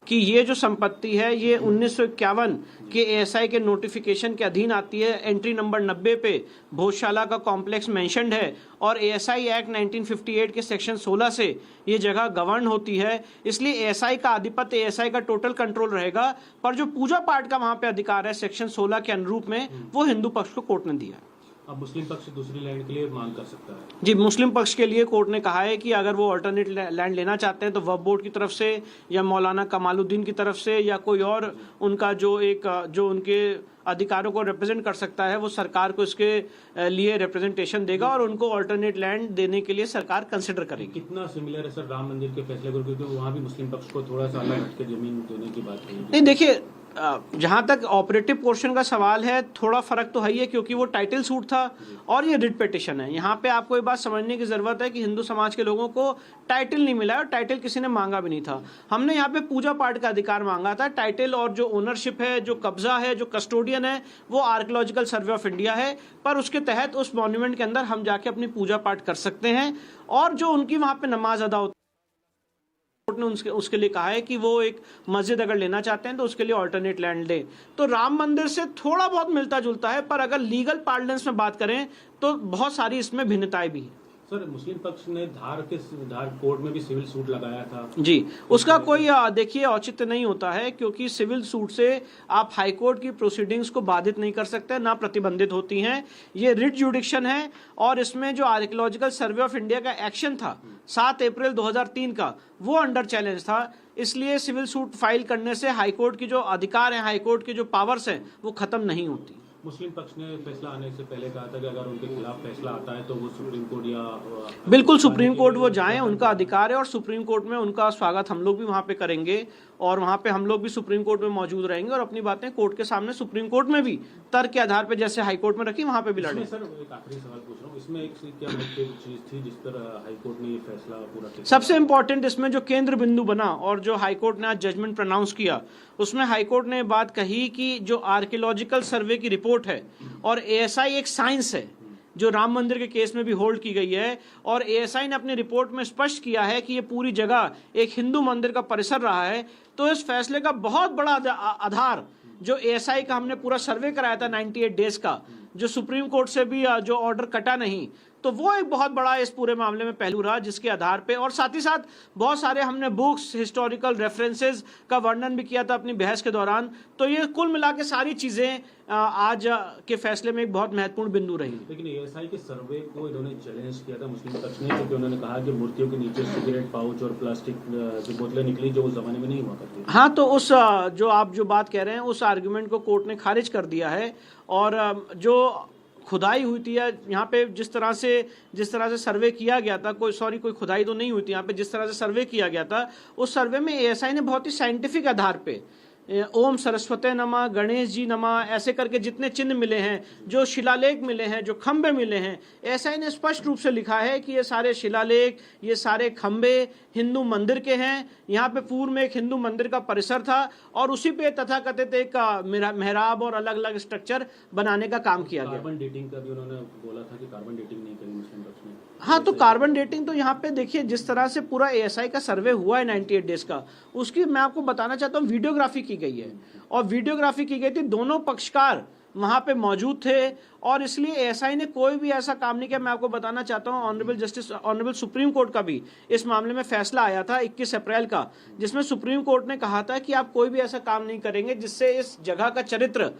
कि ये जो संपत्ति है ये 1951 के एएसआई के नोटिफिकेशन के अधीन आती है। एंट्री नंबर 90 पे भोजशाला का कॉम्प्लेक्स मेंशन्ड है और एएसआई एक्ट 1958 के सेक्शन 16 से ये जगह गवर्न होती है। इसलिए एएसआई का आधिपत्य, एएसआई का टोटल कंट्रोल रहेगा, पर जो पूजा पाठ का वहां पे अधिकार है सेक्शन 16 के अनुरूप में, वो हिंदू पक्ष को कोर्ट ने दिया है। अब मुस्लिम पक्ष दूसरी लैंड के लिए मांग कर सकता है? जी, मुस्लिम पक्ष के लिए कोर्ट ने कहा है कि अगर वो अल्टरनेट लैंड लेना चाहते हैं तो वक्फ बोर्ड की तरफ से या मौलाना कमालुद्दीन की तरफ से या कोई और उनका जो उनके अधिकारों को रिप्रेजेंट कर सकता है, वो सरकार को इसके लिए रिप्रेजेंटेशन देगा और उनको अल्टरनेट लैंड देने के लिए सरकार कंसिडर करेगी। कितना सिमिलर है सर राम मंदिर के फैसले को, क्योंकि वहाँ भी मुस्लिम पक्ष को थोड़ा सा अलग हटके जमीन देने की बात है? नहीं, देखिए, जहां तक ऑपरेटिव पोर्शन का सवाल है, थोड़ा फर्क तो है ही है, क्योंकि वो टाइटल सूट था और ये रिट पिटिशन है। यहाँ पे आपको ये बात समझने की जरूरत है कि हिंदू समाज के लोगों को टाइटल नहीं मिला और टाइटल किसी ने मांगा भी नहीं था। हमने यहाँ पे पूजा पाठ का अधिकार मांगा था। टाइटल और जो ओनरशिप है, जो कब्जा है, जो कस्टोडियन है, वो आर्कियोलॉजिकल सर्वे ऑफ इंडिया है, पर उसके तहत उस मॉन्यूमेंट के अंदर हम जाके अपनी पूजा पाठ कर सकते हैं और जो उनकी वहां पे नमाज अदा होती, कोर्ट ने उसके लिए कहा है कि वो एक मस्जिद अगर लेना चाहते हैं तो उसके लिए अल्टरनेट लैंड दे। तो राम मंदिर से थोड़ा बहुत मिलता जुलता है, पर अगर लीगल पार्लेंस में बात करें तो बहुत सारी इसमें भिन्नताएं भी हैं। सर, मुस्लिम पक्ष ने धार कोर्ट में भी सिविल सूट लगाया था जी, उसका कोई देखिए औचित्य नहीं होता है, क्योंकि सिविल सूट से आप हाई कोर्ट की प्रोसीडिंग्स को बाधित नहीं कर सकते, ना प्रतिबंधित होती हैं। ये रिट जुडिक्शन है और इसमें जो आर्कियोलॉजिकल सर्वे ऑफ इंडिया का एक्शन था 7 अप्रैल 2003 का, वो अंडर चैलेंज था। इसलिए सिविल सूट फाइल करने से हाई कोर्ट की जो अधिकार है, हाई कोर्ट की जो पावर्स हैं, वो खत्म नहीं होती। मुस्लिम पक्ष ने फैसला आने से पहले कहा था कि अगर उनके खिलाफ फैसला आता है तो वो सुप्रीम कोर्ट या बिल्कुल सुप्रीम कोर्ट वो जाएं, उनका अधिकार है और सुप्रीम कोर्ट में उनका स्वागत हम लोग भी वहां पे करेंगे और वहां पे हम लोग भी सुप्रीम कोर्ट में मौजूद रहेंगे और अपनी बातें कोर्ट के सामने सुप्रीम कोर्ट में भी तर्क के आधार पे जैसे हाई कोर्ट में रखी वहां पे भी लड़ेंगे। सर, एक आखिरी सवाल पूछ रहा हूँ, इसमें एक क्या मुख्य चीज थी जिस पर हाई कोर्ट ने ये फैसला पूरा किया? सबसे इंपॉर्टेंट इसमें जो केंद्र बिंदु बना और जो हाई कोर्ट ने आज जजमेंट प्रोनाउंस किया, उसमें हाई कोर्ट ने बात कही कि जो आर्कियोलॉजिकल सर्वे की रिपोर्ट है और एएसआई एक साइंस है जो राम मंदिर के केस में भी होल्ड की गई है, और एएसआई ने अपनी रिपोर्ट में स्पष्ट किया है कि ये पूरी जगह एक हिंदू मंदिर का परिसर रहा है। तो इस फैसले का बहुत बड़ा आधार जो एएसआई का हमने पूरा सर्वे कराया था 98 डेज का, जो सुप्रीम कोर्ट से भी जो ऑर्डर कटा नहीं, तो वो एक बहुत बड़ा इस पूरे मामले में पहलू रहा, जिसके आधार पे और साथ ही साथ बहुत सारे हमने बुक्स, हिस्टोरिकल रेफरेंसेस का वर्णन भी किया था अपनी बहस के दौरान। तो ये कुल मिला के सारी चीजें आज के फैसले में एक बहुत महत्वपूर्ण बिंदु रही। लेकिन एएसआई के सर्वे को इन्होंने चैलेंज किया था मुस्लिम पक्ष ने, क्योंकि उन्होंने कहा कि मूर्तियों के नीचे सिगरेट पाउच और प्लास्टिक की बोतलें निकली जो उस जमाने में नहीं हुआ करती। हाँ, तो उस जो आप जो बात कह रहे हैं उस आर्गुमेंट को कोर्ट ने खारिज कर दिया है और जो खुदाई हुई थी यहाँ पे जिस तरह से सर्वे किया गया था, कोई खुदाई तो नहीं हुई थी यहाँ पे, जिस तरह से सर्वे किया गया था उस सर्वे में एएसआई ने बहुत ही साइंटिफिक आधार पे ओम सरस्वती नमा, गणेश जी नमा, ऐसे करके जितने चिन्ह मिले हैं, जो शिलालेख मिले हैं, जो खंबे मिले हैं, एएसआई ने स्पष्ट रूप से लिखा है कि ये सारे शिलालेख, ये सारे खंबे हिंदू मंदिर के हैं। यहाँ पे पूर्व में एक हिंदू मंदिर का परिसर था और उसी पे तथाकथित एक मेहराब और अलग अलग स्ट्रक्चर बनाने का काम किया गया। कार्बन डेटिंग का भी उन्होंने बोला था कि कार्बन डेटिंग नहीं करी मुस्लिम पक्ष ने। हाँ, तो कार्बन डेटिंग तो यहाँ पे देखिए जिस तरह से पूरा एएसआई का सर्वे हुआ है 98 डेज का, उसकी मैं आपको बताना चाहता हूँ वीडियोग्राफी की गई है और वीडियोग्राफी की गई थी, दोनों पक्षकार वहां पे मौजूद थे और इसलिए एएसआई ने कोई भी ऐसा काम नहीं किया। मैं आपको बताना चाहता हूँ ऑनरेबल सुप्रीम कोर्ट का भी इस मामले में फैसला आया था 21 अप्रैल का, जिसमें सुप्रीम कोर्ट ने कहा था कि आप कोई भी ऐसा काम नहीं करेंगे जिससे इस जगह का चरित्र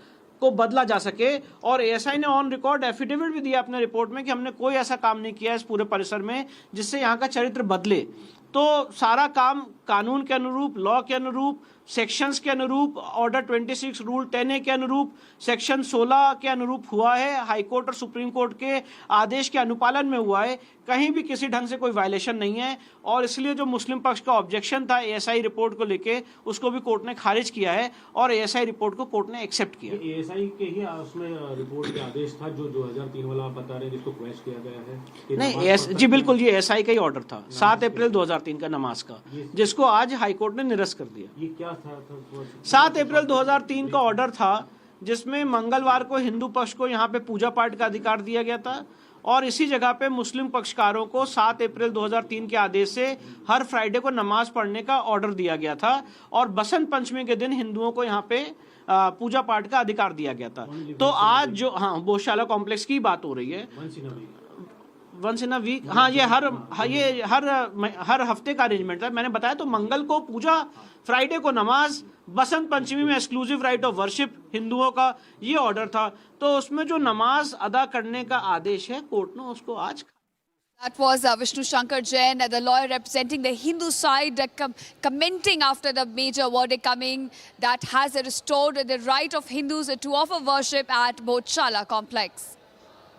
को बदला जा सके, और एएसआई ने ऑन रिकॉर्ड एफिडेविट भी दिया अपने रिपोर्ट में कि हमने कोई ऐसा काम नहीं किया इस पूरे परिसर में जिससे यहाँ का चरित्र बदले। तो सारा काम कानून के अनुरूप, लॉ के अनुरूप, सेक्शंस के अनुरूप, ऑर्डर 26 रूल 10A के अनुरूप, सेक्शन 16 के अनुरूप हुआ है, हाई कोर्ट और सुप्रीम कोर्ट के आदेश के अनुपालन में हुआ है, कहीं भी किसी ढंग से कोई वायलेशन नहीं है। और इसलिए जो मुस्लिम पक्ष का ऑब्जेक्शन था एएसआई रिपोर्ट को लेके, उसको भी कोर्ट ने खारिज किया है और एएसआई रिपोर्ट को कोर्ट ने एक्सेप्ट किया। एएसआई के ही उसमें रिपोर्ट के आदेश था जो 2003 वाला आप बता रहे हैं जिसको क्वेश किया गया है? नहीं, जी बिल्कुल, ये एएसआई का ही ऑर्डर था 7 अप्रैल 2003 का नमाज का, जिसको आज हाई कोर्ट ने निरस्त कर दिया। ये क्या था? 7 अप्रैल 2003 का ऑर्डर था जिसमें मंगलवार को हिंदू पक्ष को यहाँ पे पूजा पाठ का अधिकार दिया गया था और इसी जगह पे मुस्लिम पक्षकारों को 7 अप्रैल 2003 के आदेश से हर फ्राइडे को नमाज पढ़ने का ऑर्डर दिया गया था और बसंत पंचमी के दिन हिंदुओं को यहाँ पे पूजा पाठ का अधिकार दिया गया था। तो आज जो बोधशाला कॉम्प्लेक्स की बात हो रही है, वंस इन अ वीक, ये हर हफ्ते का अरेंजमेंट है। मैंने बताया तो मंगल को पूजा, फ्राइडे को नमाज, बसंत पंचमी में एक्सक्लूसिव राइट ऑफ वर्शिप हिंदुओं का, ये ऑर्डर था। तो उसमें जो नमाज अदा करने का आदेश है कोर्ट ने उसको आज That was Vishnu Shankar Jain, the lawyer representing the Hindu side, commenting after the major verdict coming that has restored the right of Hindus to offer worship at Bodhshala complex.